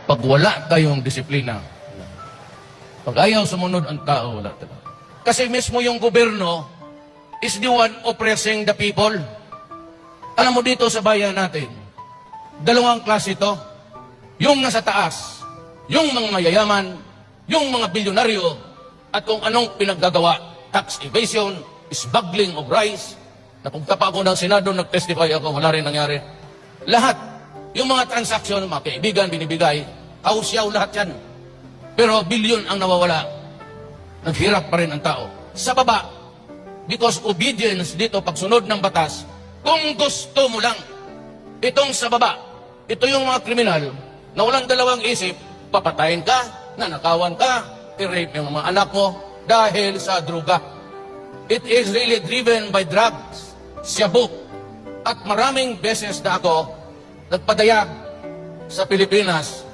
Pag wala kayong disiplina, pag ayaw sumunod ang tao, wala talaga. Kasi mismo yung gobyerno is the one oppressing the people. Alam mo dito sa bayan natin, dalawang klase ito. Yung nasa taas, yung mga mayayaman, yung mga bilyonaryo, at kung anong pinaggagawa, tax evasion, smuggling of rice. Napunta pa ako ng Senado, nag-testify ako, wala rin nangyari. Lahat, yung mga transaksyon, mga kaibigan, binibigay, kausyaw lahat yan. Pero bilyon ang nawawala. Naghirap pa rin ang tao. Sa baba, because obedience dito, pagsunod ng batas, kung gusto mo lang, itong sa baba, ito yung mga kriminal na walang dalawang isip, papatayin ka, nanakawan ka, i-rape yung mga anak mo dahil sa druga. It is really driven by drugs, shabu. At maraming beses na ako nagpadayag sa Pilipinas